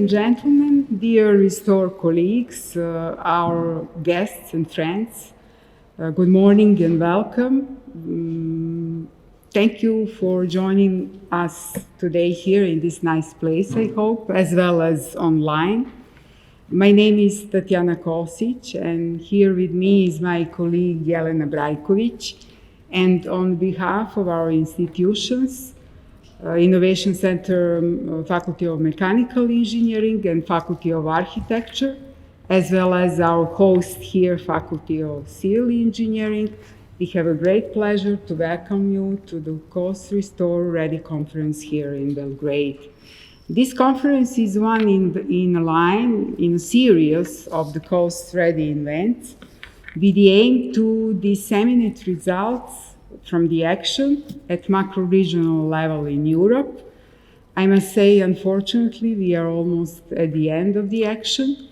gentlemen, dear Restore colleagues, our guests and friends, good morning and welcome. Thank you for joining us today here in this nice place, I hope, as well as online. My name is Tatjana Kosic, and here with me is my colleague Jelena Brajkovic. And on behalf of our institutions, Innovation Center, Faculty of Mechanical Engineering and Faculty of Architecture, as well as our host here, Faculty of Civil Engineering, we have a great pleasure to welcome you to the Coast Restore Ready conference here in Belgrade. This conference is one in a series of the Coast Ready events with the aim to disseminate results from the action at macro-regional level in Europe. I must say, unfortunately, we are almost at the end of the action.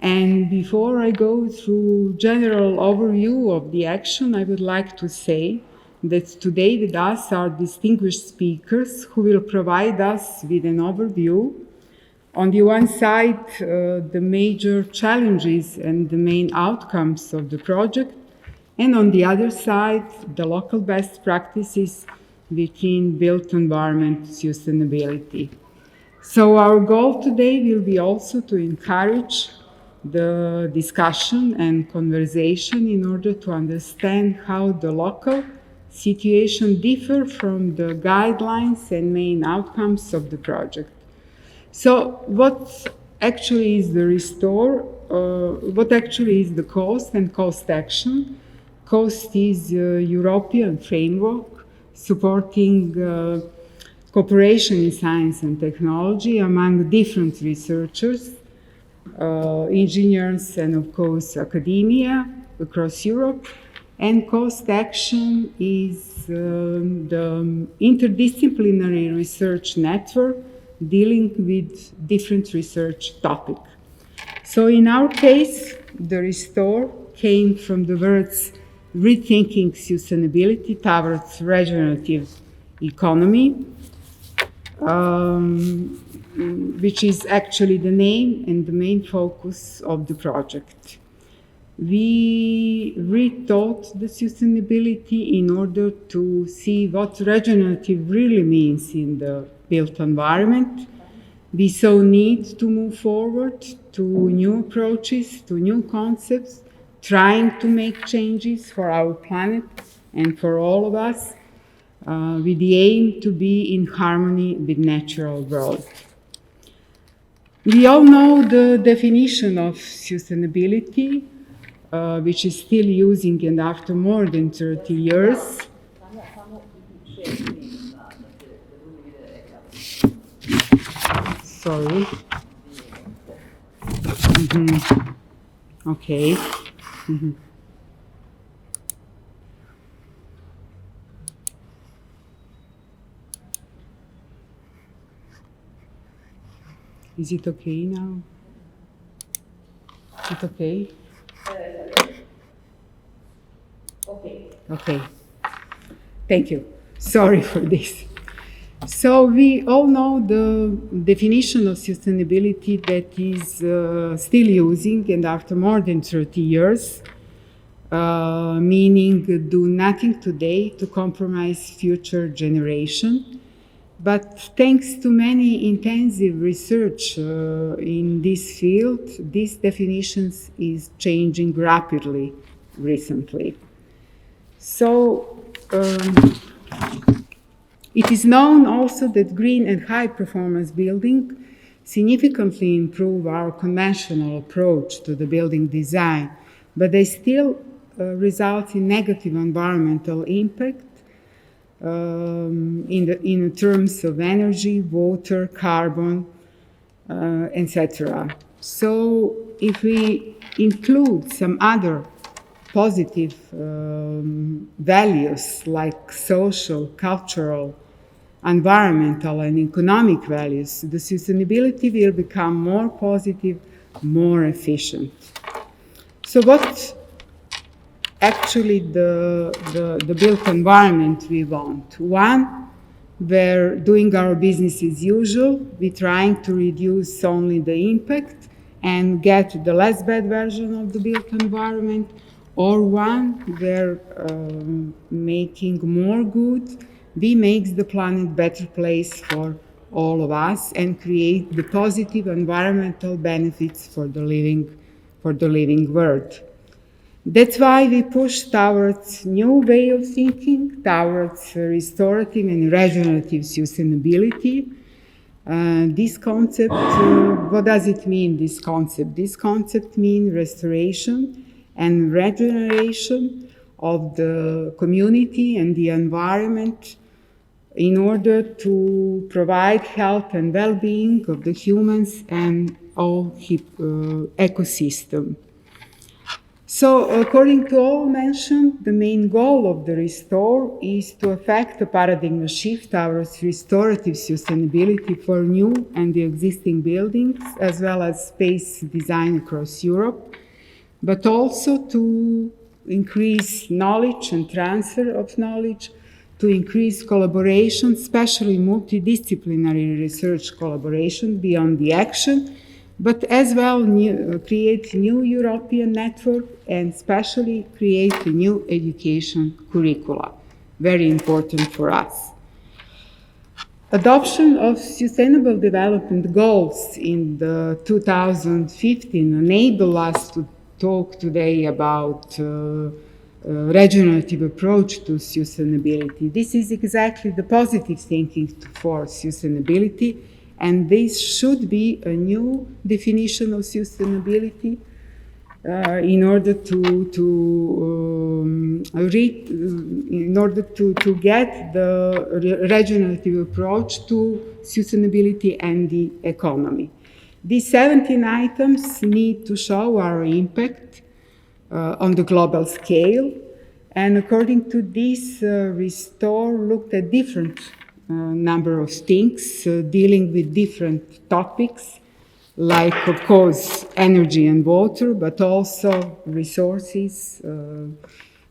And before I go through general overview of the action, I would like to say that today with us are distinguished speakers who will provide us with an overview. On the one side, the major challenges and the main outcomes of the project, and on the other side, the local best practices within built environment sustainability. So our goal today will be also to encourage the discussion and conversation in order to understand how the local situation differ from the guidelines and main outcomes of the project. So what actually is the Restore? What actually is the COAST and COAST action? COAST is a European framework supporting cooperation in science and technology among different researchers, engineers, and of course academia across Europe. And COAST action is the interdisciplinary research network dealing with different research topics. So in our case, the Restore came from the words rethinking sustainability towards regenerative economy, which is actually the name and the main focus of the project. We rethought the sustainability in order to see what regenerative really means in the built environment. We saw need to move forward to new approaches, to new concepts, trying to make changes for our planet and for all of us, with the aim to be in harmony with natural world. We all know the definition of sustainability, which is still using, and after more than 30 years. Sorry. Okay. Is it okay now? Is it okay? Okay. Thank you. Sorry for this. So we all know the definition of sustainability that is still using, and after more than 30 years, meaning do nothing today to compromise future generation. But thanks to many intensive research in this field, this definition is changing rapidly recently. So it is known also that green and high performance building significantly improve our conventional approach to the building design, but they still result in negative environmental impact in terms of energy, water, carbon, etc. So if we include some other positive values like social, cultural, environmental, and economic values, the sustainability will become more positive, more efficient. So what actually the built environment we want? One, We're doing our business as usual. We're trying to reduce only the impact and get the less bad version of the built environment, or one where making more good, we make the planet better place for all of us and create the positive environmental benefits for the living world. That's why we push towards new way of thinking, towards restorative and regenerative sustainability. This concept, what does it mean, this concept? This concept means restoration and regeneration of the community and the environment in order to provide health and well-being of the humans and all ecosystem. So, according to all mentioned, the main goal of the Restore is to effect a paradigm shift towards restorative sustainability for new and the existing buildings, as well as space design across Europe, but also to increase knowledge and transfer of knowledge, to increase collaboration, especially multidisciplinary research collaboration beyond the action, but as well create new European network and especially create a new education curricula, very important for us. Adoption of Sustainable Development Goals in the 2015 enable us to talk today about regenerative approach to sustainability. This is exactly the positive thinking for sustainability, and this should be a new definition of sustainability in order to get the regenerative approach to sustainability and the economy. These 17 items need to show our impact on the global scale, and according to this, Restore looked at different number of things dealing with different topics, like, of course, energy and water, but also resources,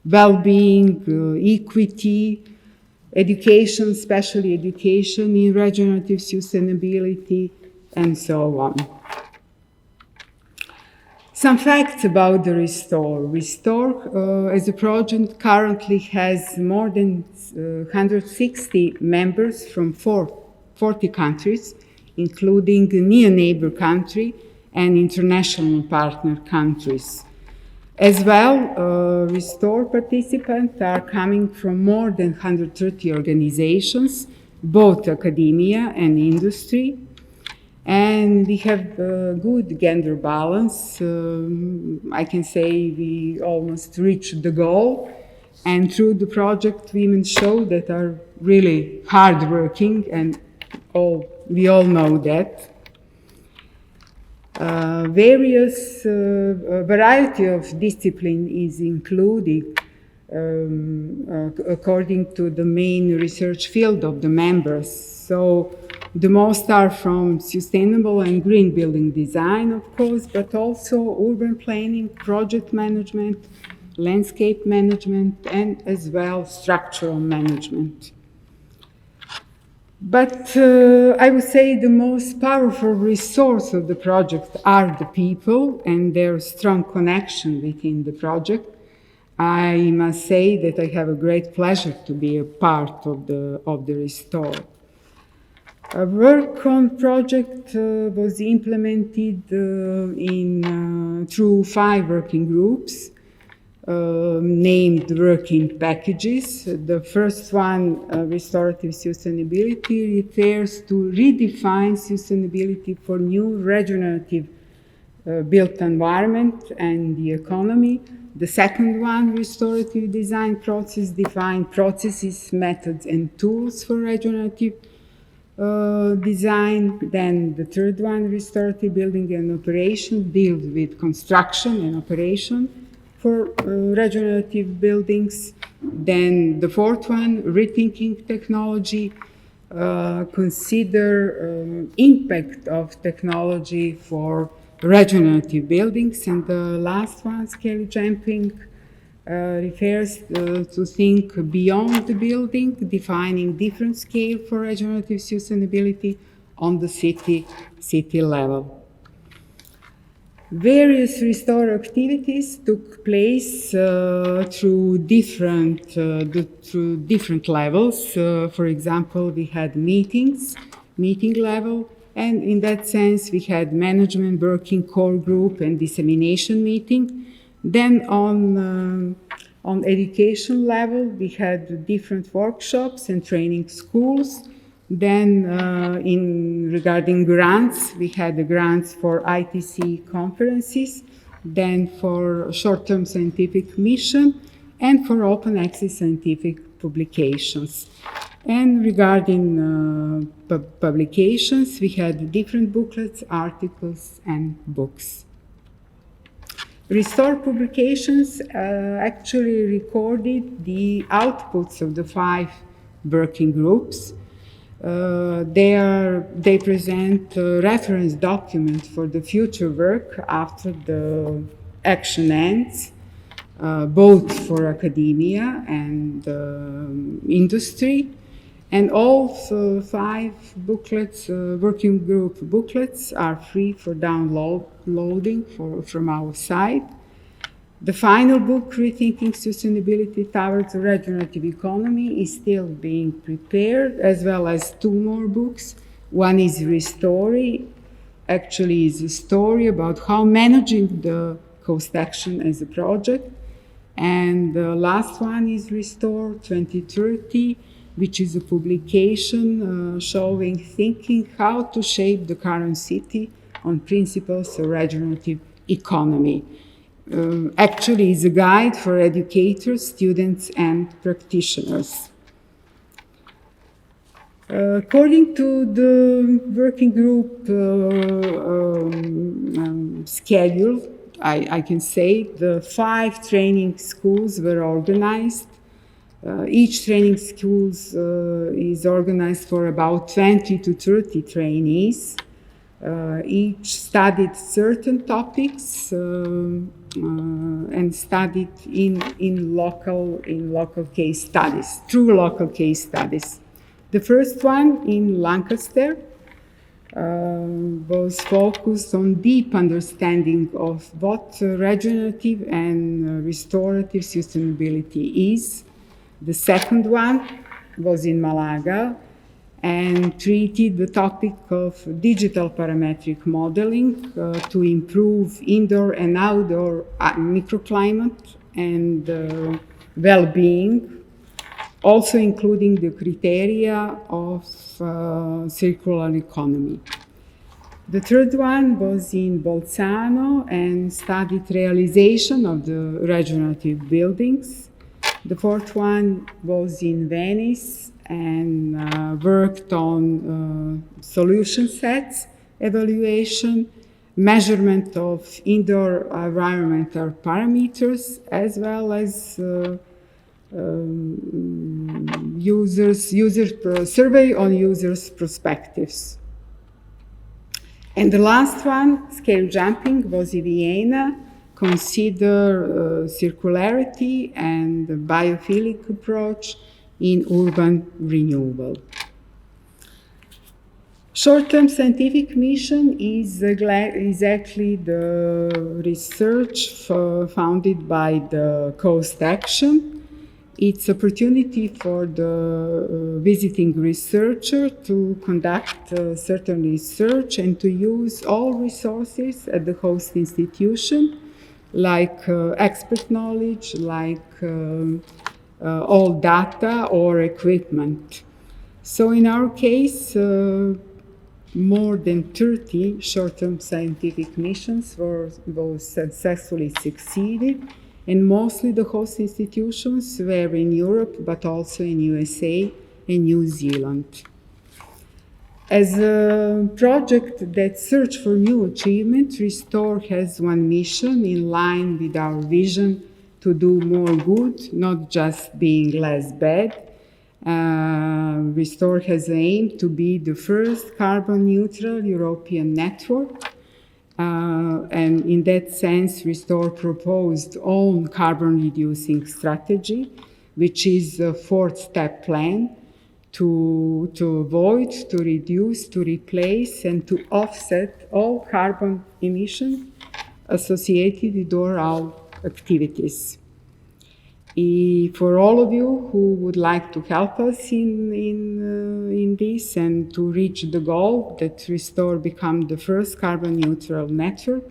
well-being, equity, education, especially education in regenerative sustainability, and so on. Some facts about the Restore. Restore, as a project, currently has more than 160 members from 40 countries, including near neighbor country and international partner countries. As well, Restore participants are coming from more than 130 organizations, both academia and industry. And we have a good gender balance. I can say we almost reached the goal. And through the project, women show that are really hardworking, and we all know that. Various variety of discipline is included according to the main research field of the members. So the most are from sustainable and green building design, of course, but also urban planning, project management, landscape management, and as well structural management. But I would say the most powerful resource of the project are the people and their strong connection within the project. I must say that I have a great pleasure to be a part of the Restore. A work on project was implemented through 5 working groups named working packages. The first one, Restorative Sustainability, refers to redefine sustainability for new regenerative built environment and the economy. The second one, Restorative Design Process, define processes, methods, and tools for regenerative design. Then the third one, Restorative Building and Operation, deals with construction and operation for regenerative buildings. Then the fourth one, Rethinking Technology, consider impact of technology for regenerative buildings. And the last one, Scale Jumping, refers to think beyond the building, defining different scale for regenerative sustainability on the city level. Various restore activities took place through different levels. For example, we had meeting level, and in that sense, we had management working core group and dissemination meeting. Then on education level, we had different workshops and training schools. Then regarding grants, we had the grants for ITC conferences, then for short-term scientific mission, and for open access scientific publications. And regarding publications, we had different booklets, articles, and books. Restore publications actually recorded the outputs of the 5 working groups. They present a reference document for the future work after the action ends, both for academia and industry. And all 5 booklets, working group booklets, are free for downloading from our site. The final book, Rethinking Sustainability Towards a Regenerative Economy, is still being prepared, as well as 2 more books. One is Restorative, actually is a story about how managing the cost action as a project. And the last one is Restore 2030, which is a publication showing thinking how to shape the current city on principles of regenerative economy. Actually is a guide for educators, students, and practitioners. According to the working group schedule, I can say the 5 training schools were organized. Each training school is organized for about 20 to 30 trainees. Each studied certain topics and studied in local case studies, through local case studies. The first one in Lancashire was focused on deep understanding of what regenerative and restorative sustainability is. The second one was in Malaga and treated the topic of digital parametric modeling to improve indoor and outdoor microclimate and well-being, also including the criteria of circular economy. The third one was in Bolzano and studied realization of the regenerative buildings. The fourth one was in Venice and worked on solution sets, evaluation, measurement of indoor environmental parameters, as well as survey on users' perspectives. And the last one, scale jumping, was in Vienna. Consider circularity and the biophilic approach in urban renewal. Short-term scientific mission is exactly the research founded by the Coast Action. It's opportunity for the visiting researcher to conduct certain research and to use all resources at the host institution, like expert knowledge, like all data or equipment. So in our case, more than 30 short-term scientific missions were successfully succeeded, and mostly the host institutions were in Europe, but also in USA and New Zealand. As a project that search for new achievement, Restore has one mission in line with our vision to do more good, not just being less bad. Restore has aimed to be the first carbon neutral European network. And in that sense, Restore proposed own carbon reducing strategy, which is a 4-step plan to avoid, to reduce, to replace, and to offset all carbon emissions associated with our activities. For all of you who would like to help us in this and to reach the goal that Restore become the first carbon neutral network,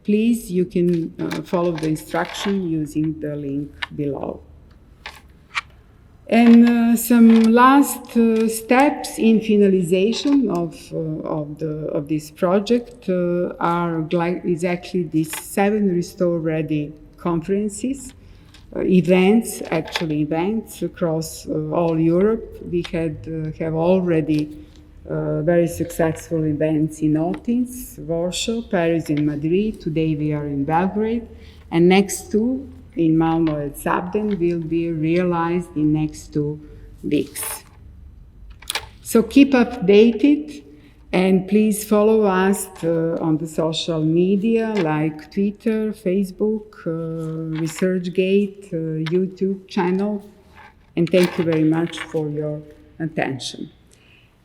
please, you can follow the instruction using the link below. And some last steps in finalization of this project are exactly these 7 Restore Ready conferences. Events across all Europe. We have already very successful events in Athens, Warsaw, Paris, and Madrid. Today we are in Belgrade, and next 2 in Malmo and Sabden will be realized in next 2 weeks. So keep updated. And please follow us on the social media like Twitter, Facebook, ResearchGate, YouTube channel. And thank you very much for your attention.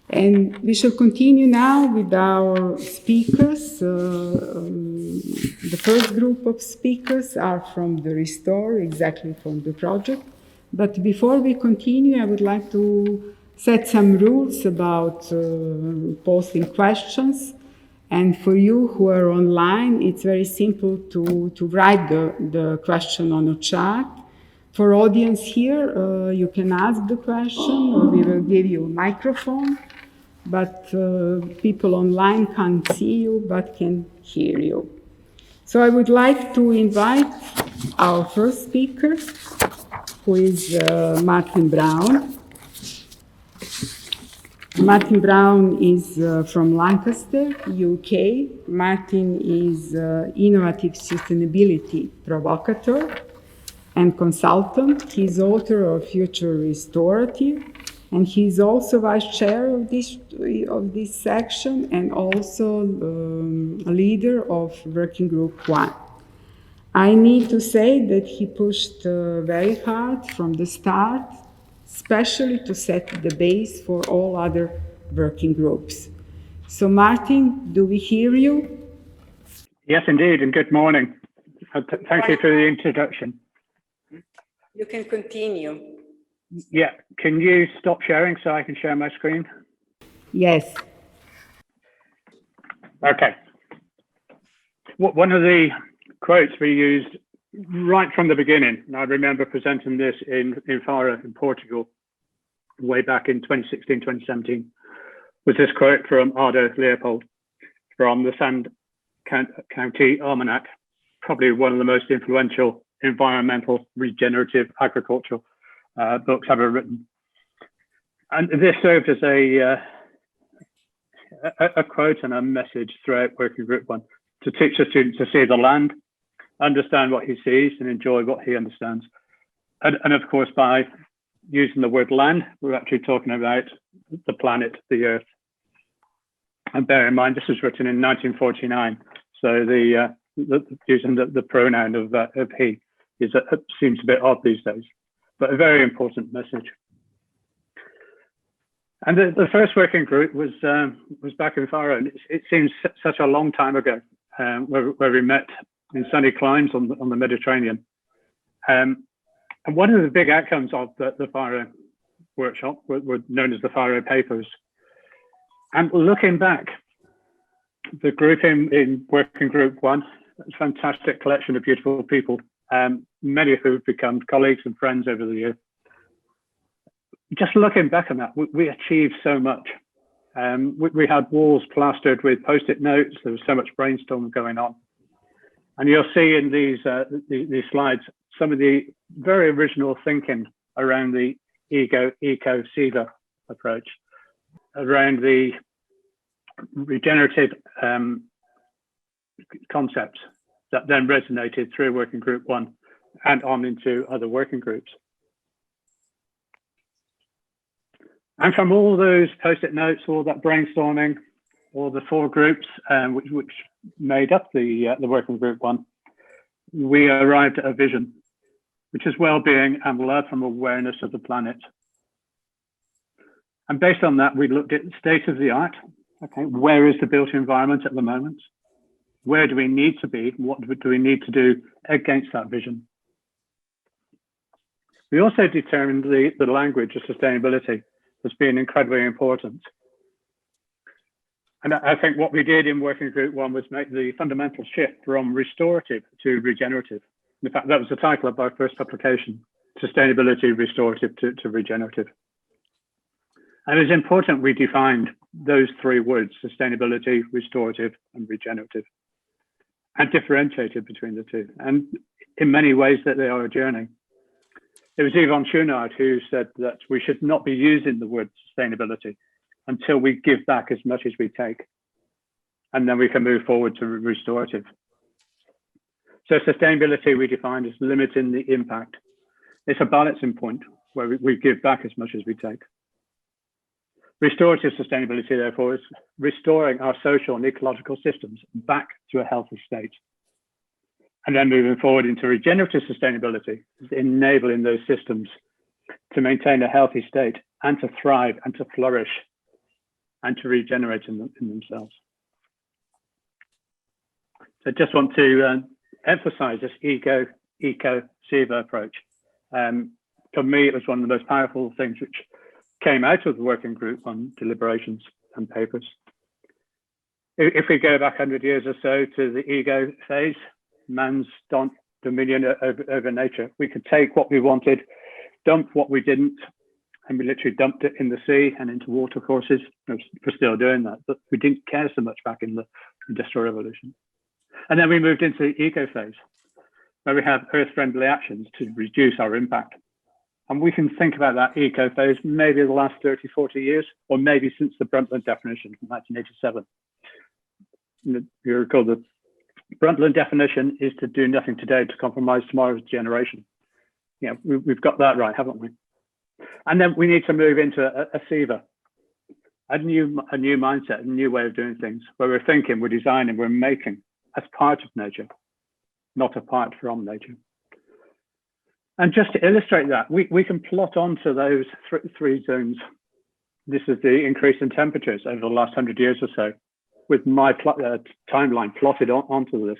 And we shall continue now with our speakers. The first group of speakers are from the Restore, exactly from the project. But before we continue, I would like to set some rules about posting questions. And for you who are online, it's very simple to write the question on a chat. For audience here, you can ask the question, we will give you a microphone, but people online can't see you but can hear you. So I would like to invite our first speaker, who is Martin Brown. Martin Brown is from Lancaster, UK. Martin is innovative sustainability provocateur and consultant. He's author of Future Restorative, and he's also vice chair of this section and also a leader of Working Group 1. I need to say that he pushed very hard from the start, especially to set the base for all other working groups. So Martin, do we hear you? Yes, indeed, and good morning. Thank you for the introduction. You can continue. Yeah, can you stop sharing so I can share my screen? Yes. Okay. One of the quotes we used right from the beginning, and I remember presenting this in Faro in Portugal way back in 2016, 2017, was this quote from Ardo Leopold from the Sand County Almanac, probably one of the most influential environmental regenerative agricultural books ever written. And this served as a quote and a message throughout Working Group 1 to teach the students to see the land, understand what he sees, and enjoy what he understands. And of course, by using the word land, we're actually talking about the planet, the Earth. And bear in mind, this was written in 1949, so using the pronoun of he seems a bit odd these days, but a very important message. And the first working group was back in Faro, and it seems such a long time ago, where we met in sunny climes on the Mediterranean. And one of the big outcomes of the Faro workshop were known as the Thyroid Papers. And looking back, the group in Working Group 1, a fantastic collection of beautiful people, many of who have become colleagues and friends over the years. Just looking back on that, we achieved so much. We had walls plastered with Post-it notes. There was so much brainstorming going on. And you'll see in these slides some of the very original thinking around the eco-SIVA approach, around the regenerative concepts that then resonated through Working Group 1 and on into other working groups. And from all those Post-it notes, all that brainstorming, or the four groups which made up the working group one, we arrived at a vision, which is well-being and love from awareness of the planet. And based on that, we looked at the state of the art. Okay, where is the built environment at the moment? Where do we need to be? What do we need to do against that vision? We also determined the language of sustainability as being incredibly important. And I think what we did in working group one was make the fundamental shift from restorative to regenerative. In fact, that was the title of our first publication, Sustainability Restorative to Regenerative. And it's important we defined those three words, sustainability, restorative, and regenerative, and differentiated between the two. And in many ways that they are a journey. It was Yvonne Chouinard who said that we should not be using the word sustainability until we give back as much as we take. And then we can move forward to restorative. So sustainability we defined as limiting the impact. It's a balancing point where we give back as much as we take. Restorative sustainability, therefore, is restoring our social and ecological systems back to a healthy state. And then moving forward into regenerative sustainability, is enabling those systems to maintain a healthy state and to thrive and to flourish and to regenerate in themselves. So I just want to emphasize this eco-SIVA approach. For me, it was one of the most powerful things which came out of the working group on deliberations and papers. If we go back 100 years or so to the ego phase, man's dominion over nature, we could take what we wanted, dump what we didn't, and we literally dumped it in the sea and into watercourses. We're still doing that, but we didn't care so much back in the Industrial Revolution. And then we moved into the eco phase, where we have earth-friendly actions to reduce our impact. And we can think about that eco phase maybe the last 30, 40 years, or maybe since the Brundtland definition from 1987. You recall the Brundtland definition is to do nothing today to compromise tomorrow's generation. Yeah, we've got that right, haven't we? And then we need to move into a SIVA, a new mindset, a new way of doing things, where we're thinking, we're designing, we're making as part of nature, not apart from nature. And just to illustrate that, we can plot onto those three zones. This is the increase in temperatures over the last 100 years or so, with my timeline plotted onto this.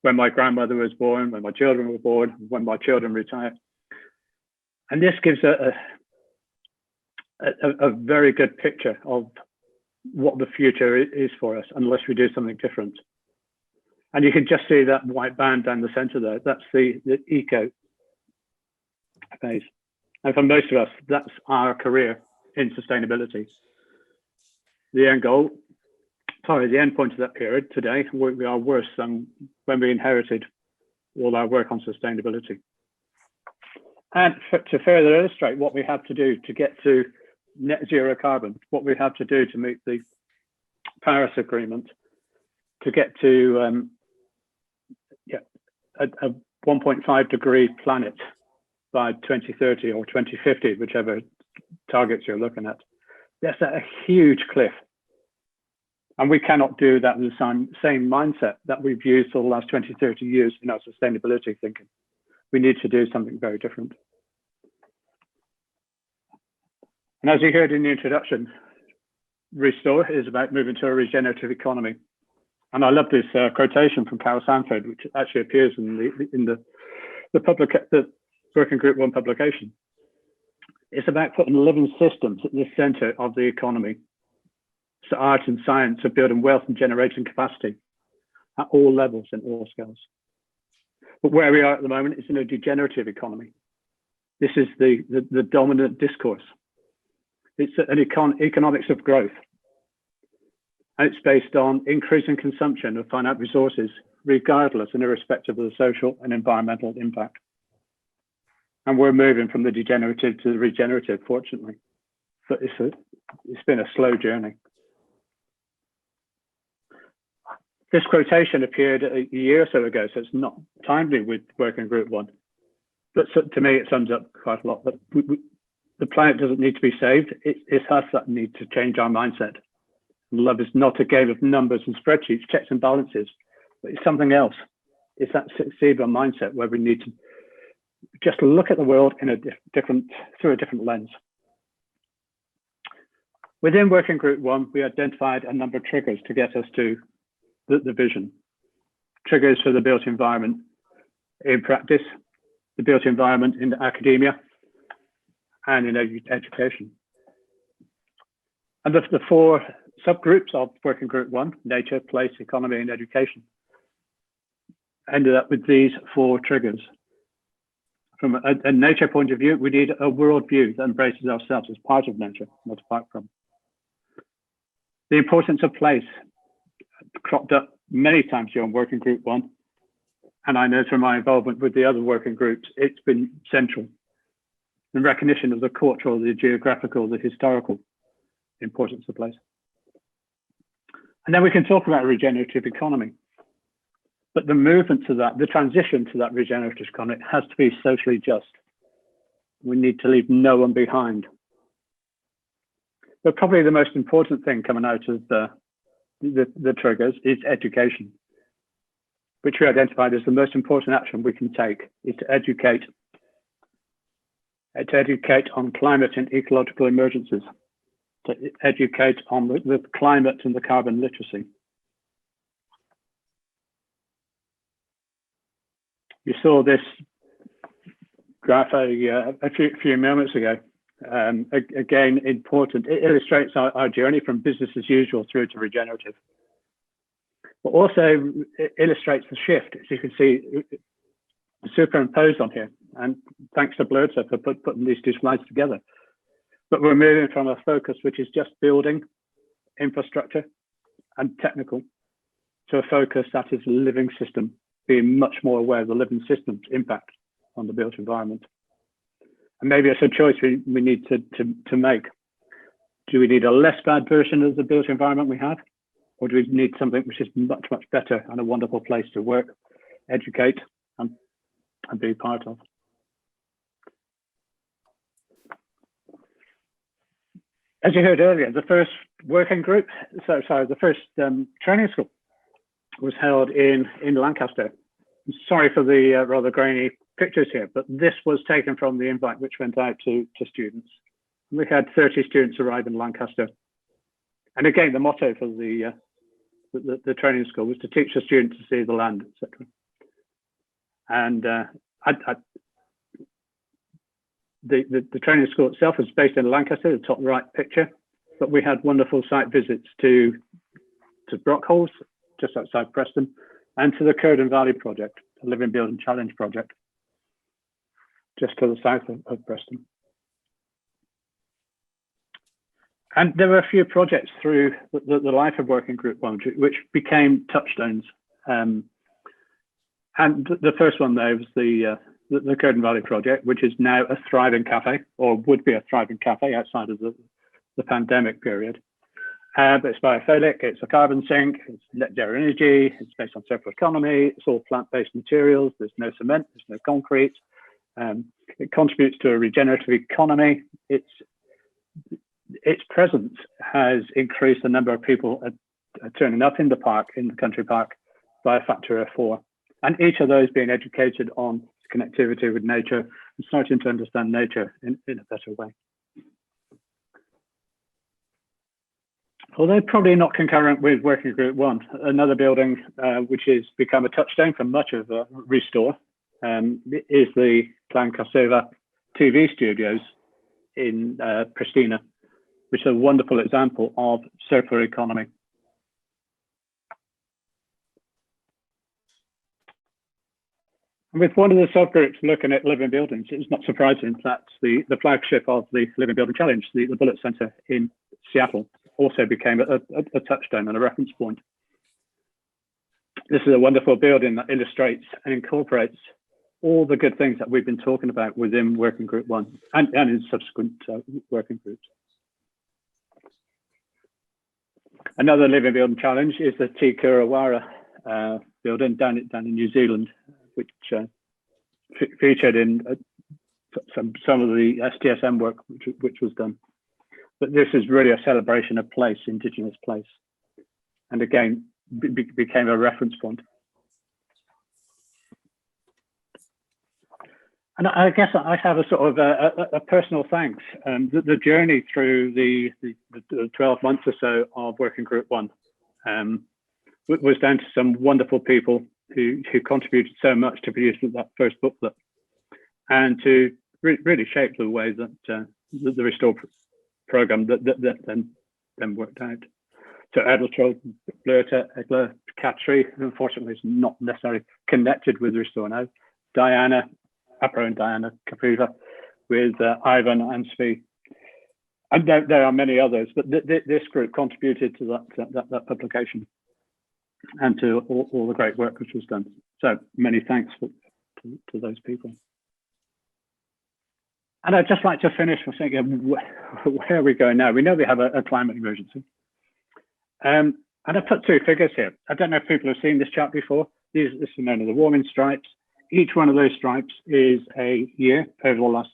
When my grandmother was born, when my children were born, when my children retired. And this gives a very good picture of what the future is for us, unless we do something different. And you can just see that white band down the center there. That's the eco phase. And for most of us, that's our career in sustainability. The end point of that period today, we are worse than when we inherited all our work on sustainability. And to further illustrate what we have to do to get to net zero carbon, what we have to do to meet the Paris Agreement, to get to a 1.5 degree planet by 2030 or 2050, whichever targets you're looking at. That's a huge cliff. And we cannot do that with the same mindset that we've used for the last 20, 30 years in our sustainability thinking. We need to do something very different. And as you heard in the introduction, Restore is about moving to a regenerative economy. And I love this quotation from Carol Sanford, which actually appears in the Working Group 1 publication. It's about putting living systems at the center of the economy. So art and science are building wealth and generating capacity at all levels and all scales. But where we are at the moment is in a degenerative economy. This is the dominant discourse. It's an economics of growth. And it's based on increasing consumption of finite resources, regardless and irrespective of the social and environmental impact. And we're moving from the degenerative to the regenerative, fortunately. But it's been a slow journey. This quotation appeared a year or so ago, so it's not timely with Working Group 1. But to me, it sums up quite a lot. But the planet doesn't need to be saved. It's us that need to change our mindset Love is not a game of numbers and spreadsheets, checks and balances, but it's something else. It's that Zebra mindset where we need to just look at the world in through a different lens. Within Working Group 1, we identified a number of triggers to get us to the vision. Triggers for the built environment in practice, the built environment in academia, and in education. And the 4 subgroups of Working Group 1, nature, place, economy, and education, ended up with these 4 triggers. From a nature point of view, we need a world view that embraces ourselves as part of nature, not apart from. The importance of place cropped up many times during Working Group 1. And I know from my involvement with the other working groups, it's been central. The recognition of the cultural, the geographical, the historical importance of place. And then we can talk about regenerative economy. But the movement to that, the transition to that regenerative economy has to be socially just. We need to leave no one behind. But probably the most important thing coming out of the triggers is education, which we identified as the most important action we can take, is to educate on climate and ecological emergencies, to educate on the climate and the carbon literacy. You saw this graph a few moments ago. Again, important. It illustrates our journey from business as usual through to regenerative. But also it illustrates the shift, as you can see, superimposed on here. And thanks to Blair for putting these 2 slides together. But we're moving from a focus which is just building, infrastructure, and technical, to a focus that is living system, being much more aware of the living system's impact on the built environment. And maybe it's a choice we need to make. Do we need a less bad version of the built environment we have? Or do we need something which is much, much better and a wonderful place to work, educate, and be part of? As you heard earlier, the first working group, the first training school was held in Lancaster. I'm sorry for the rather grainy pictures here, but this was taken from the invite which went out to students. We had 30 students arrive in Lancaster. And again, the motto for the training school was to teach the students to see the land, etc. And the training school itself was based in Lancaster, the top right picture, but we had wonderful site visits to Brajkovic, just outside Preston, and to the Curtin Valley project, the Living Building Challenge project, just to the south of Preston. And there were a few projects through the life of Working Group 1, which became touchstones. And the first one there was the Curtin Valley project, which is now a thriving cafe, or would be a thriving cafe outside of the pandemic period. But it's biophilic, it's a carbon sink, it's net zero energy, it's based on circular economy, it's all plant-based materials, there's no cement, there's no concrete. It contributes to a regenerative economy. Its presence has increased the number of people turning up in the park, in the country park, by a factor of 4. And each of those being educated on connectivity with nature and starting to understand nature in a better way. Although probably not concurrent with Working Group 1, another building which has become a touchstone for much of Restore is the Lancashire TV studios in Pristina, which is a wonderful example of circular economy. With one of the subgroups looking at living buildings, it's not surprising that the flagship of the Living Building Challenge, the Bullet Center in Seattle, also became a touchstone and a reference point. This is a wonderful building that illustrates and incorporates all the good things that we've been talking about within Working Group 1 and in subsequent working groups. Another Living Building Challenge is the Te Kurawara building down in New Zealand, which featured in some of the STSM work which was done. But this is really a celebration of place, Indigenous place. And again, became a reference point. And I guess I have a sort of a personal thanks. The journey through the 12 months or so of Working Group 1 was down to some wonderful people who contributed so much to produce that first booklet and to really shape the way that the Restore program that then worked out. So Edeltraud, Blair Tabula, Katri, unfortunately is not necessarily connected with Restore now. Diana, Apro and Diana Capriva, with Ivan and Svi. And there are many others, but this group contributed to that publication and to all the great work which was done. So many thanks to those people. And I'd just like to finish with saying, where are we going now? We know we have a climate emergency. And I put two figures here. I don't know if people have seen this chart before. This is known as the warming stripes. Each one of those stripes is a year over the last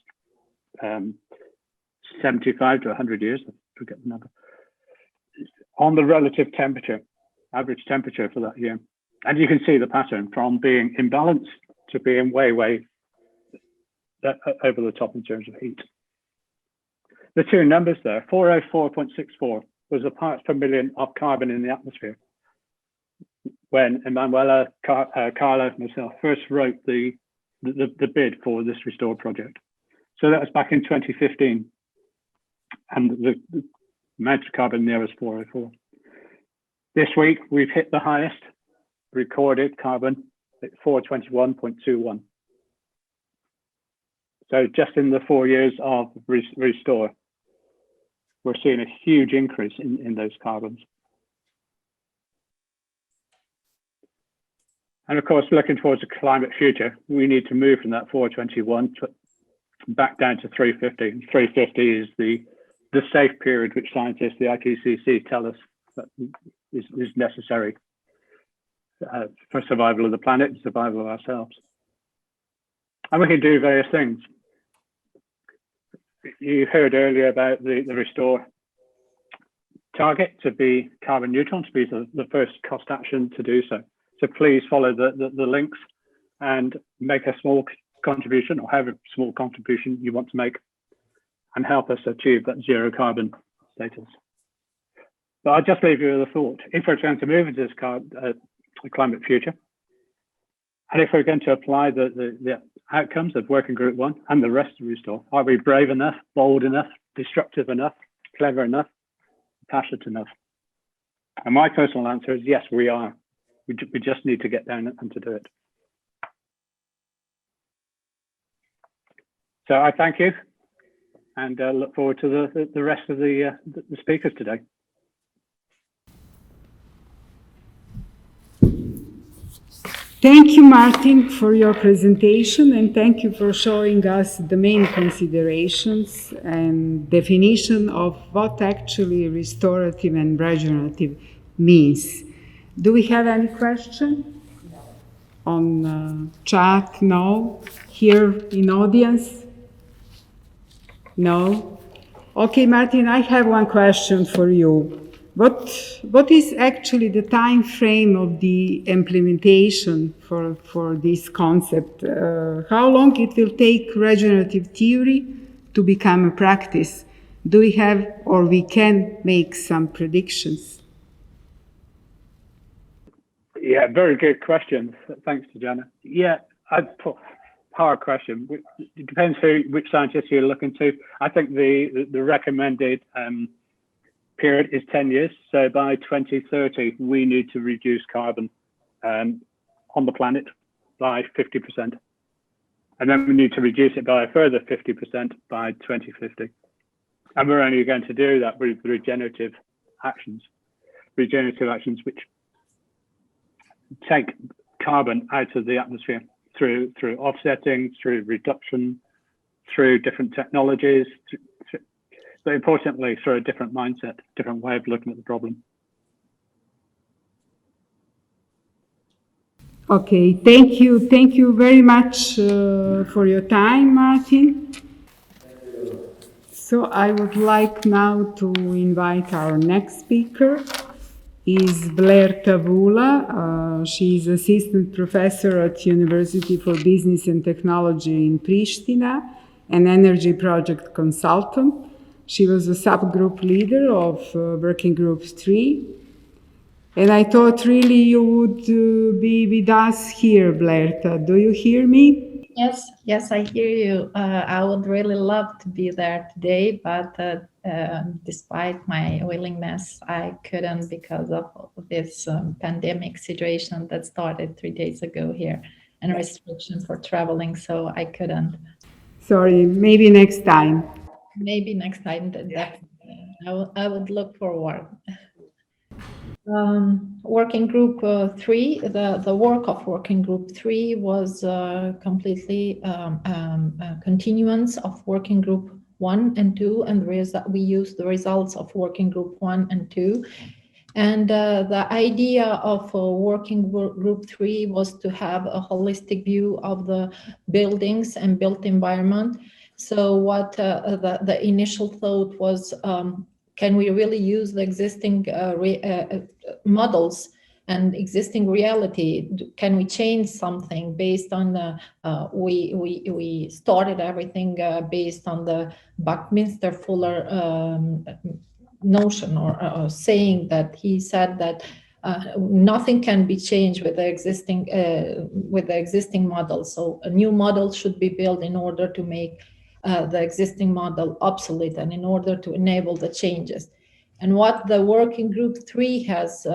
75 to 100 years, I forget the number, on the relative temperature, average temperature for that year. And you can see the pattern from being imbalanced to being way over the top in terms of heat. The two numbers there, 404.64 was the parts per million of carbon in the atmosphere when Emanuele, Carla, and myself first wrote the bid for this Restore project. So that was back in 2015. And the amount of carbon there was 404. This week, we've hit the highest recorded carbon at 421.21. So just in the 4 years of Restore, we're seeing a huge increase in those carbons. And of course, looking towards a climate future, we need to move from that 421 back down to 350. And 350 is the safe period which scientists, the IPCC, tell us that is necessary for survival of the planet and survival of ourselves. And we can do various things. You heard earlier about the Restore target to be carbon neutral, to be the first cost action to do so. So please follow the links and make a small contribution, or however small contribution you want to make, and help us achieve that zero carbon status. But I'll just leave you with a thought. If we're going to move into this climate future, and if we're going to apply the outcomes of Working Group 1 and the rest of Restore, are we brave enough, bold enough, destructive enough, clever enough, passionate enough? And my personal answer is yes, we are. We just need to get down and to do it. So I thank you and look forward to the rest of the speakers today. Thank you, Martin, for your presentation, and thank you for showing us the main considerations and definition of what actually restorative and regenerative means. Do we have any question on chat? No. Here in audience? No. Okay, Martin, I have one question for you. What is actually the time frame of the implementation for this concept? How long it will take regenerative theory to become a practice? Do we have, or we can make some predictions? Yeah, very good question. Thanks, Tatjana. Yeah, hard question. It depends which scientists you're looking to. I think the recommended period is 10 years. So by 2030, we need to reduce carbon on the planet by 50%. And then we need to reduce it by a further 50% by 2050. And we're only going to do that with regenerative actions which take carbon out of the atmosphere through offsetting, through reduction, through different technologies, but importantly, through a different mindset, different way of looking at the problem. Okay, thank you very much for your time, Martin. So I would like now to invite our next speaker, is Blair Tabula. She is assistant professor at University for Business and Technology in Pristina, an energy project consultant. She was a subgroup leader of Working Group 3. And I thought really you would be with us here, Blair. Do you hear me? Yes, I hear you. I would really love to be there today, but despite my willingness, I couldn't because of this pandemic situation that started 3 days ago here and restriction for traveling, so I couldn't. Sorry, maybe next time. Maybe next time, definitely. I would look forward. Working Group 3, the work of Working Group 3 was completely a continuance of Working Group 1 and 2, and we used the results of Working Group 1 and 2. And the idea of Working Group 3 was to have a holistic view of the buildings and built environment. So what the initial thought was, can we really use the existing models and existing reality? Can we change something based on the, we started everything based on the Buckminster Fuller notion or saying that he said that nothing can be changed with the existing model. So a new model should be built in order to make the existing model obsolete and in order to enable the changes. And what the Working Group 3 has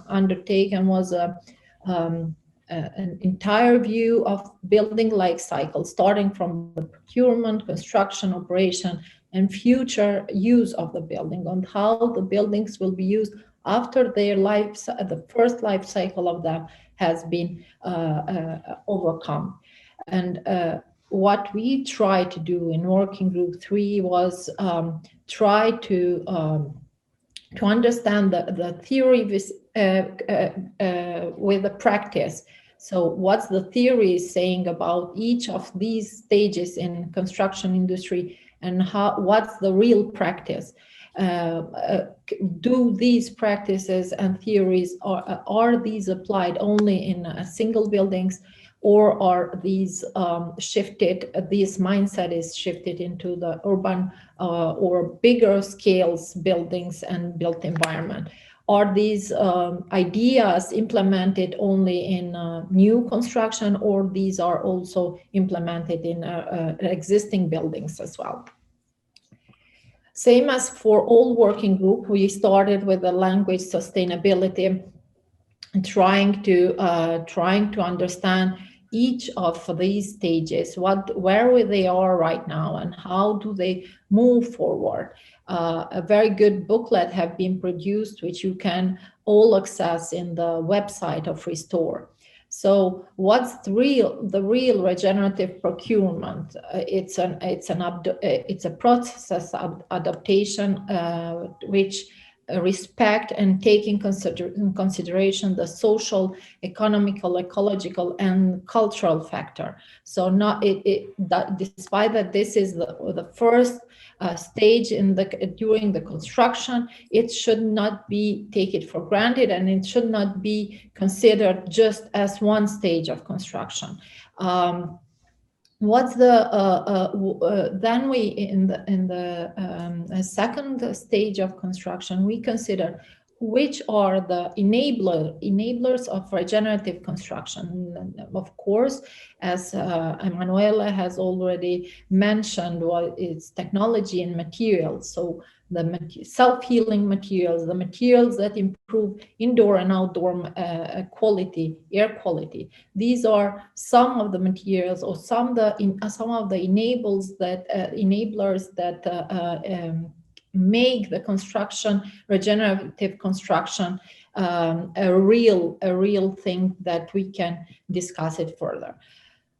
undertaken was an entire view of building life cycle, starting from the procurement, construction, operation, and future use of the building, on how the buildings will be used after their lives, the first life cycle of them has been overcome. And what we tried to do in Working Group 3 was try to understand the theory with the practice. So what's the theory saying about each of these stages in construction industry, and what's the real practice? Do these practices and theories, are these applied only in single buildings, or are these shifted, this mindset is shifted into the urban or bigger scales buildings and built environment? Are these ideas implemented only in new construction, or these are also implemented in existing buildings as well? Same as for all working group, we started with the language sustainability, trying to understand each of these stages, where they are right now, and how do they move forward. A very good booklet have been produced, which you can all access in the website of Restore. So what's the real regenerative procurement? It's a process of adaptation which respect and take in consideration the social, economical, ecological, and cultural factor. So despite that this is the first stage during the construction, it should not be taken for granted, and it should not be considered just as one stage of construction. What's then we in the second stage of construction, we consider which are the enablers of regenerative construction. And of course, as Emanuele has already mentioned, it's technology and materials. So the self-healing materials, the materials that improve indoor and outdoor quality, air quality. These are some of the materials, or some of the enablers that make the construction, regenerative construction, a real thing that we can discuss it further.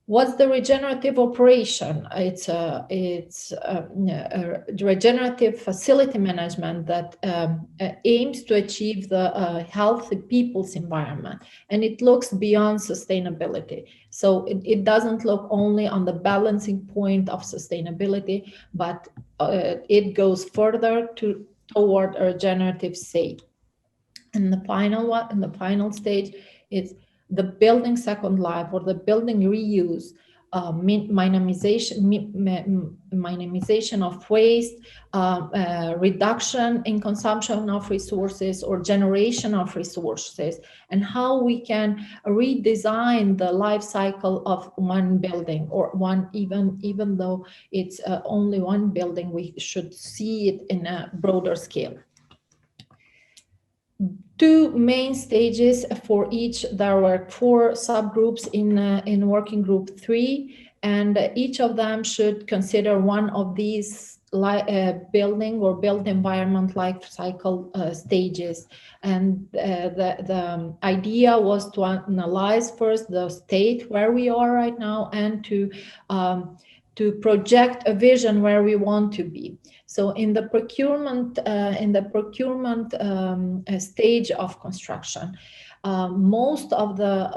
What's the regenerative operation? It's a regenerative facility management that aims to achieve the healthy people's environment, and it looks beyond sustainability. So it doesn't look only on the balancing point of sustainability, but it goes further toward a regenerative state. And the final stage is the building second life, or the building reuse, minimization of waste, reduction in consumption of resources or generation of resources, and how we can redesign the life cycle of one building, or one, even though it's only one building, we should see it in a broader scale. Two main stages for each. There were 4 subgroups in working group 3, and each of them should consider one of these building or built environment life cycle stages. And the idea was to analyze first the state where we are right now, and to project a vision where we want to be. So in the procurement stage of construction, most of the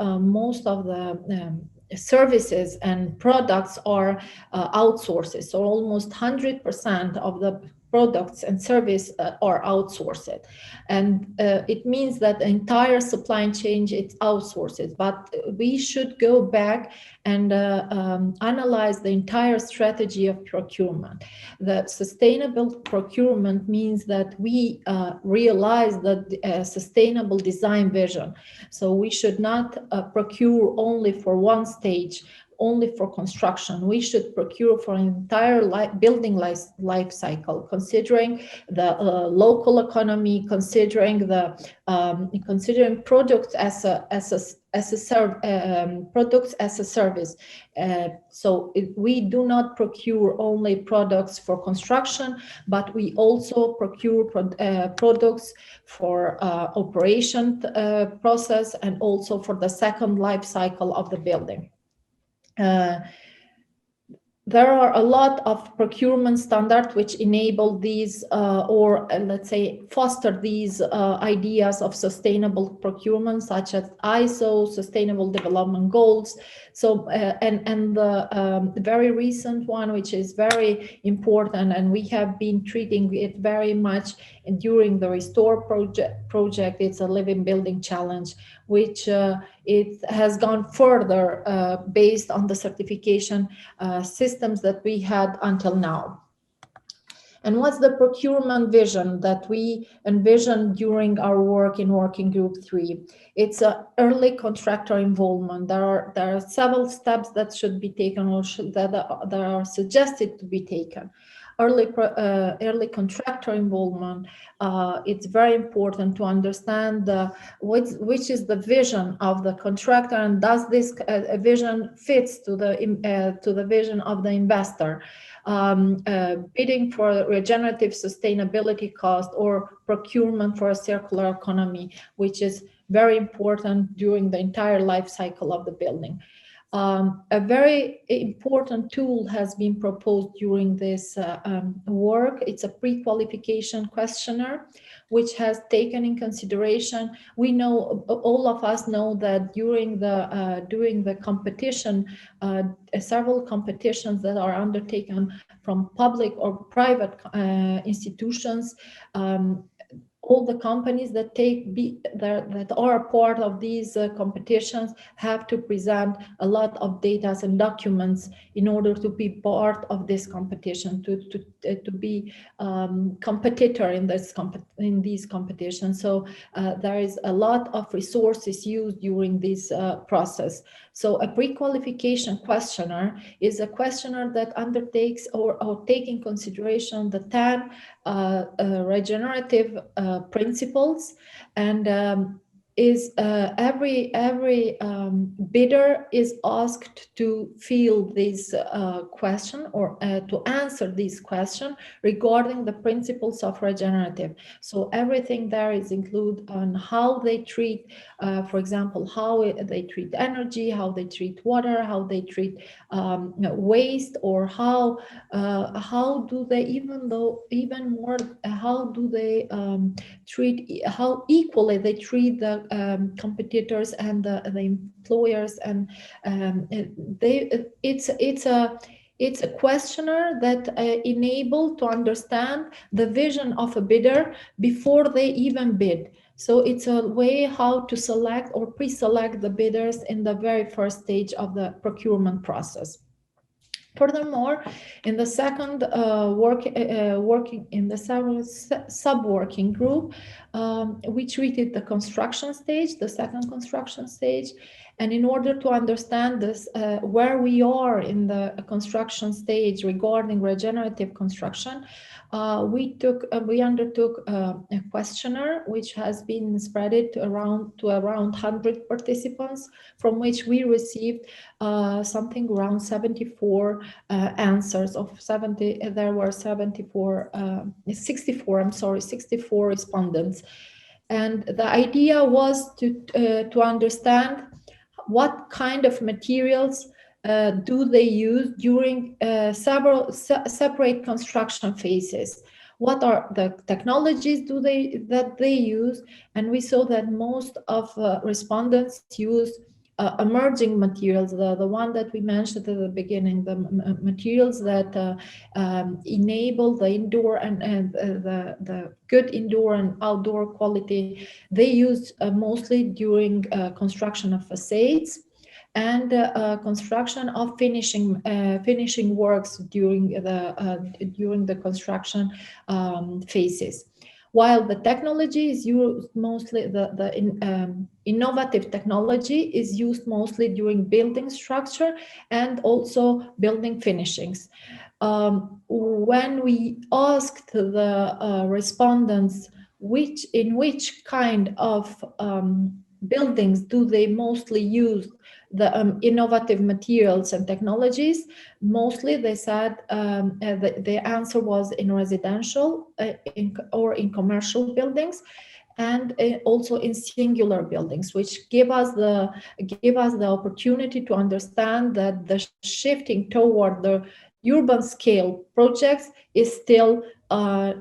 services and products are outsourced. So almost 100% of the products and service are outsourced, and it means that the entire supply chain is outsourced. But we should go back and analyze the entire strategy of procurement. The sustainable procurement means that we realize the sustainable design vision. So we should not procure only for one stage, only for construction. We should procure for an entire building life cycle, considering the local economy, considering the considering products as a service. So we do not procure only products for construction, but we also procure products for operation process, and also for the second life cycle of the building. There are a lot of procurement standards which enable these, or let's say foster these ideas of sustainable procurement, such as ISO, Sustainable Development Goals. So, and the very recent one, which is very important, and we have been treating it very much during the Restore project, it's a Living Building Challenge, which it has gone further based on the certification systems that we had until now. And what's the procurement vision that we envisioned during our work in Working Group 3? It's an early contractor involvement. There are several steps that should be taken, or that are suggested to be taken. Early contractor involvement. It's very important to understand which is the vision of the contractor, and does this vision fits to the vision of the investor. Bidding for regenerative sustainability cost, or procurement for a circular economy, which is very important during the entire life cycle of the building. A very important tool has been proposed during this work. It's a pre-qualification questionnaire, which has taken in consideration. We know, all of us know, that during the competition, several competitions that are undertaken from public or private institutions, all the companies that that are part of these competitions have to present a lot of data and documents in order to be part of this competition, to be competitor in these competitions. So there is a lot of resources used during this process. So a pre-qualification questionnaire is a questionnaire that undertakes or take in consideration the 10 regenerative principles, and is every bidder is asked to fill this question or to answer this question regarding the principles of regenerative. So everything there is included on how they treat, for example, how they treat energy, how they treat water, how they treat waste, or how do they how do they treat, how equally they treat the competitors and the employers, and it's a questionnaire that enable to understand the vision of a bidder before they even bid. So it's a way how to select or pre-select the bidders in the very first stage of the procurement process. Furthermore, in the second working in the sub-working group, we treated the construction stage, the second construction stage, and in order to understand this, where we are in the construction stage regarding regenerative construction, we undertook a questionnaire which has been spread to around 100 participants, from which we received something around 74 answers of 70. There were 64 respondents, and the idea was to understand what kind of materials do they use during several separate construction phases. What are the technologies that they use? And we saw that most of respondents use emerging materials, the one that we mentioned at the beginning, the materials that enable the indoor and the good indoor and outdoor quality. They use mostly during construction of facades and construction of finishing works during the construction phases. While the technology is used mostly, innovative technology is used mostly during building structure and also building finishings. When we asked the respondents in which kind of buildings do they mostly use the innovative materials and technologies, mostly they said the answer was in residential or in commercial buildings, and also in singular buildings, which give us the opportunity to understand that the shifting toward the urban scale projects is still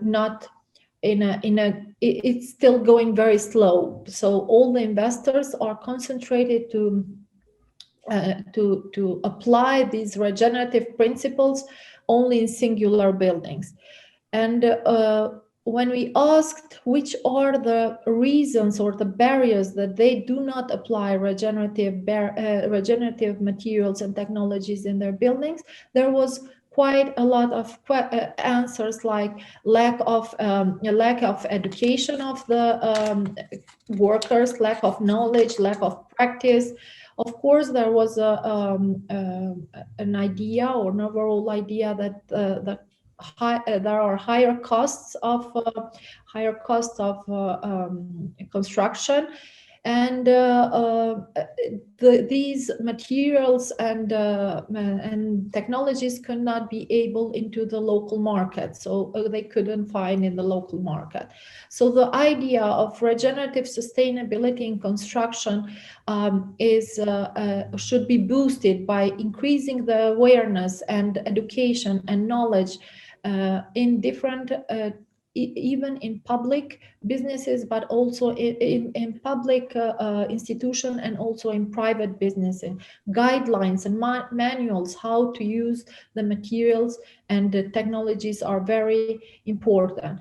not it's still going very slow. So all the investors are concentrated to apply these regenerative principles only in singular buildings. And when we asked which are the reasons or the barriers that they do not apply regenerative materials and technologies in their buildings, there was quite a lot of answers, like lack of education of the workers, lack of knowledge, lack of practice. Of course, there was an idea or an overall idea that there are higher costs of construction, and these materials and technologies could not be able into the local market, so they couldn't find in the local market. So the idea of regenerative sustainability in construction should be boosted by increasing the awareness and education and knowledge in different even in public businesses, but also in public institution, and also in private businesses. Guidelines and manuals how to use the materials and the technologies are very important.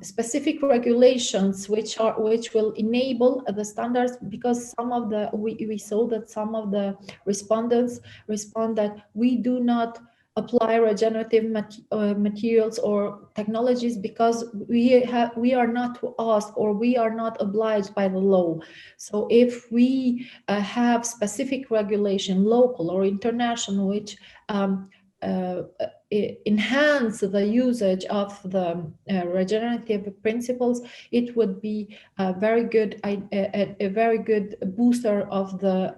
Specific regulations which will enable the standards, because some of the we saw that some of the respondents respond that we do not apply regenerative materials or technologies because we are not asked or we are not obliged by the law. So if we have specific regulation, local or international, which enhance the usage of the regenerative principles, it would be a very good booster of the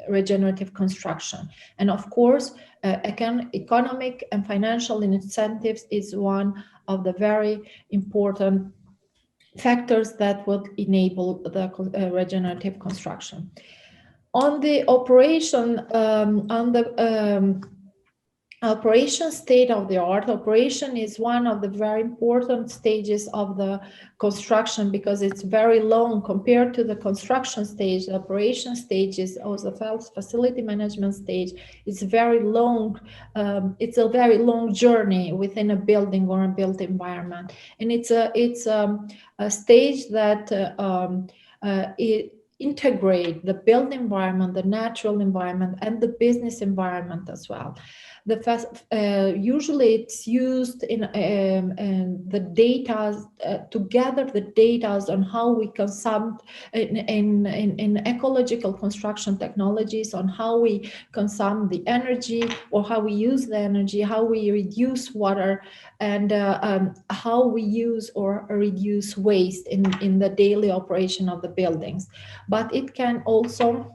regenerative construction. And of course, economic and financial incentives is one of the very important factors that would enable the regenerative construction. On the operation, operation state of the art, operation is one of the very important stages of the construction because it's very long compared to the construction stage. The operation stage is also facility management stage. It's very long. It's a very long journey within a building or a built environment, and it's a stage that it integrate the built environment, the natural environment, and the business environment as well. Usually it's used in the data to gather the data on how we consume in ecological construction technologies, on how we consume the energy or how we use the energy, how we reduce water, and how we use or reduce waste in the daily operation of the buildings. But it can also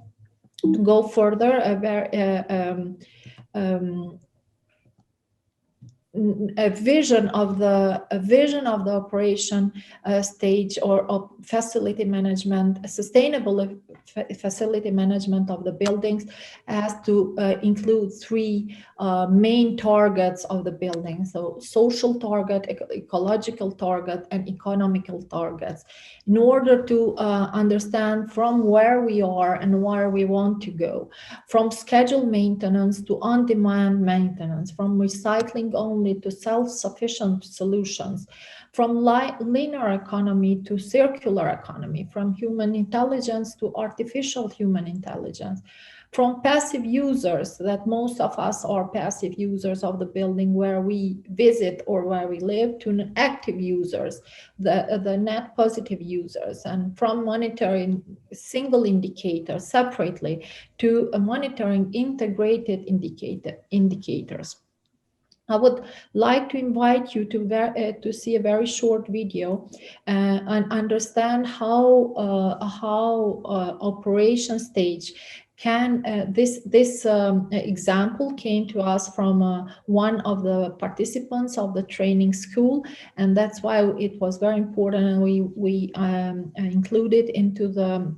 go further, a vision of the operation stage or of facility management, sustainable facility management of the buildings has to include three main targets of the building. So social target, ecological target, and economical targets, in order to understand from where we are and where we want to go, from scheduled maintenance to on-demand maintenance, from recycling only to self-sufficient solutions, from linear economy to circular economy, from human intelligence to artificial human intelligence, from passive users, that most of us are passive users of the building where we visit or where we live, to active users, the net positive users, and from monitoring single indicators separately to monitoring integrated indicators. I would like to invite you to see a very short video and understand how operation stage can this example came to us from one of the participants of the training school, and that's why it was very important, and we included into the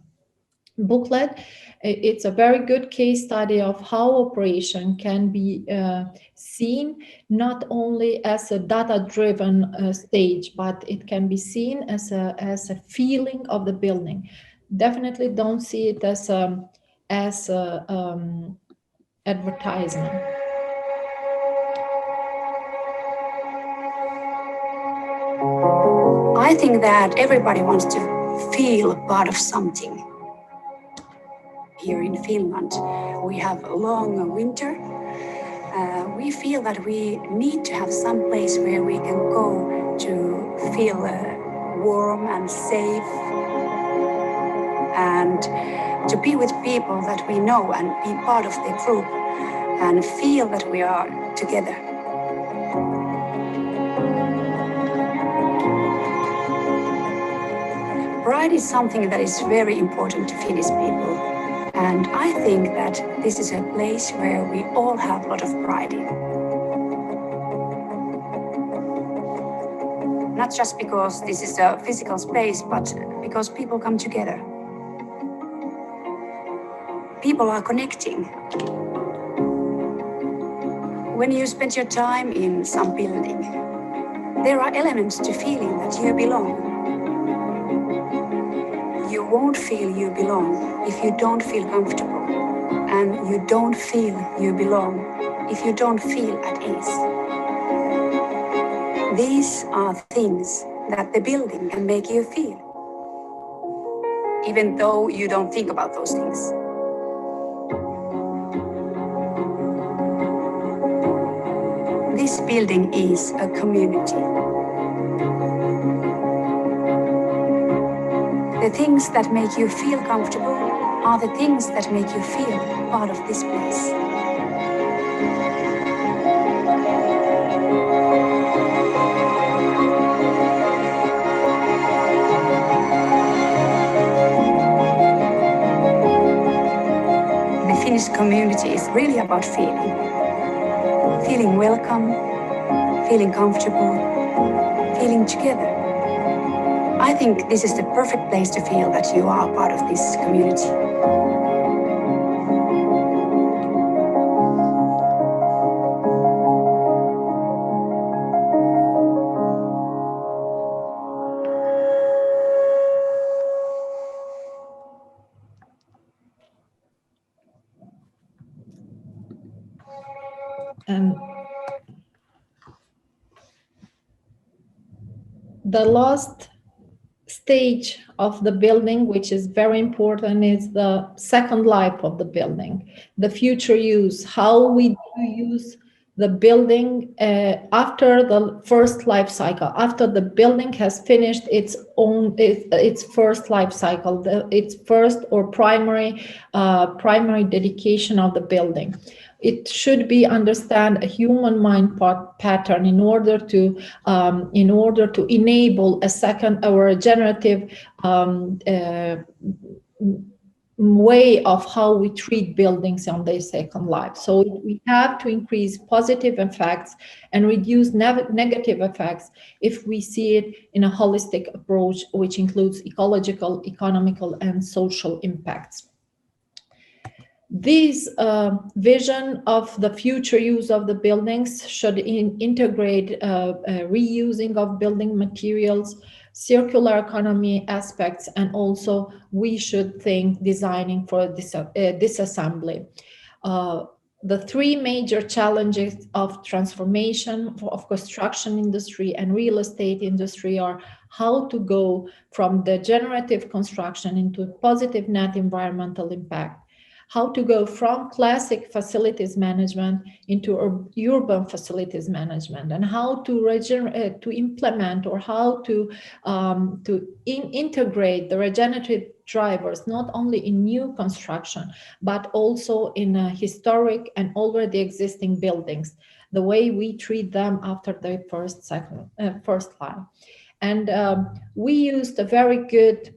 booklet. It's a very good case study of how operation can be seen not only as a data-driven stage, but it can be seen as a feeling of the building. Definitely don't see it as advertisement. I think that everybody wants to feel part of something. Here in Finland, we have a long winter. We feel that we need to have some place where we can go to feel warm and safe, and to be with people that we know and be part of the group and feel that we are together. Pride is something that is very important to Finnish people. And I think that this is a place where we all have a lot of pride in. Not just because this is a physical space, but because people come together. People are connecting. When you spend your time in some building, there are elements to feeling that you belong. You won't feel you belong if you don't feel comfortable, and you don't feel you belong if you don't feel at ease. These are things that the building can make you feel, even though you don't think about those things. This building is a community. The things that make you feel comfortable are the things that make you feel part of this place. this community is really about feeling welcome, feeling comfortable, feeling together. I think this is the perfect place to feel that you are part of this community. And the last stage of the building, which is very important, is the second life of the building, the future use, how we do use the building after the first life cycle, after the building has finished its first life cycle, its first or primary dedication of the building. It should be understand a human mind pattern in order to enable a second or regenerative way of how we treat buildings on their second life. So we have to increase positive effects and reduce negative effects if we see it in a holistic approach, which includes ecological, economical, and social impacts. This vision of the future use of the buildings should integrate reusing of building materials, circular economy aspects, and also we should think designing for disassembly. The three major challenges of transformation of construction industry and real estate industry are how to go from the generative construction into positive net environmental impact, how to go from classic facilities management into urban facilities management, and how to implement or how to integrate the regenerative drivers, not only in new construction, but also in historic and already existing buildings, the way we treat them after their first life. And we used a very good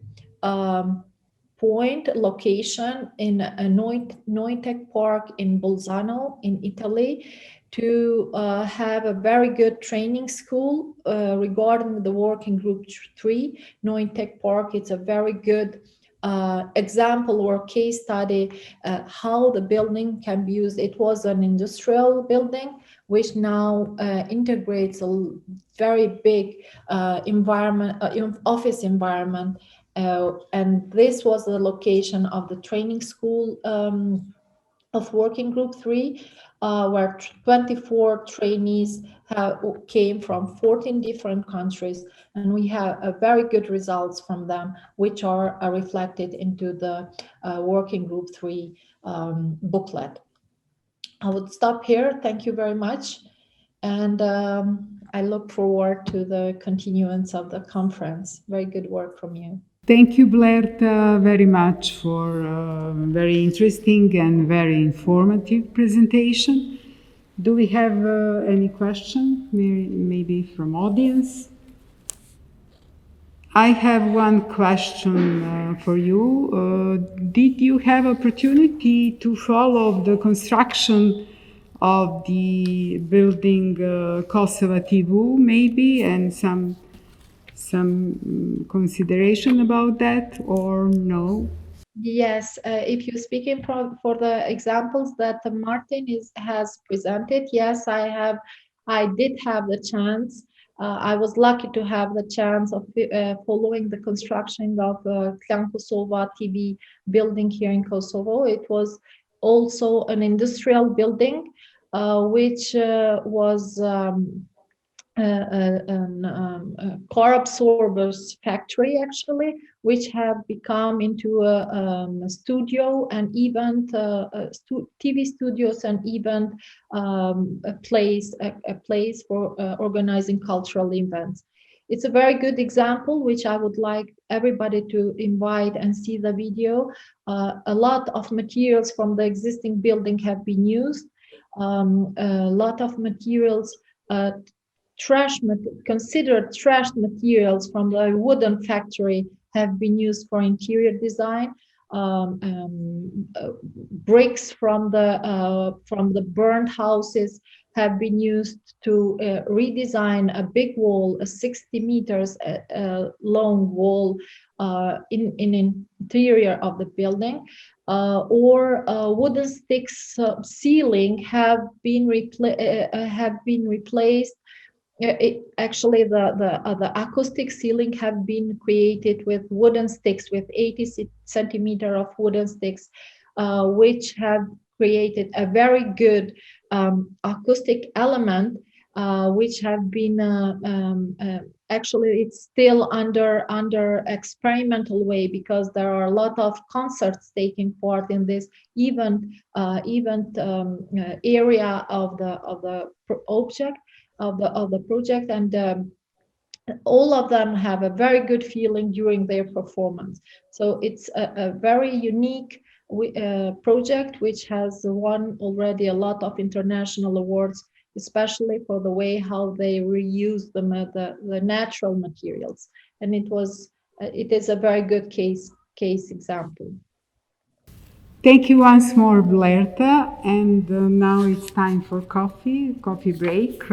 location in a Neutech Park in Bolzano in Italy to have a very good training school regarding the working group 3. Neutech Park, it's a very good example or case study how the building can be used. It was an industrial building which now integrates a very big office environment. And this was the location of the training school of Working Group 3, where 24 trainees came from 14 different countries, and we have very good results from them, which are reflected into the Working Group 3 booklet. I would stop here. Thank you very much. And I look forward to the continuance of the conference. Very good work from you. Thank you, Blair, very much for a very interesting and very informative presentation. Do we have any question, maybe from audience? I have one question for you. Did you have opportunity to follow the construction of the building Kosova TV, maybe, and some consideration about that, or no? Yes, if you're speaking for the examples that Martin has presented, yes, I did have the chance. I was lucky to have the chance of following the construction of Clan Kosova TV building here in Kosovo. It was also an industrial building, which was a car absorbers factory, actually, which have become into a studio and event, TV studios and event a place for organizing cultural events. It's a very good example, which I would like everybody to invite and see the video. A lot of materials from the existing building have been used. A lot of materials, considered trash materials from the wooden factory have been used for interior design. bricks from the burned houses have been used to redesign a big wall, a 60 meters long wall in interior of the building, or wooden sticks ceiling have been replaced. Actually, the acoustic ceiling have been created with wooden sticks, with 80 centimeter of wooden sticks, which have created a very good acoustic element, which have been actually it's still under experimental way, because there are a lot of concerts taking part in this event area of the object. Of the project, and all of them have a very good feeling during their performance. So it's a very unique project, which has won already a lot of international awards, especially for the way how they reuse the natural materials. And it is a very good case example. Thank you once more, Blerta. And now it's time for coffee break.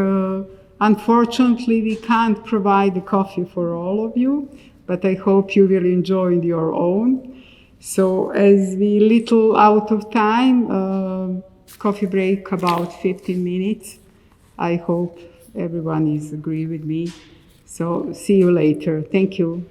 Unfortunately, we can't provide the coffee for all of you, but I hope you will enjoy your own. So as we little out of time, coffee break about 15 minutes. I hope everyone is agree with me. So see you later. Thank you.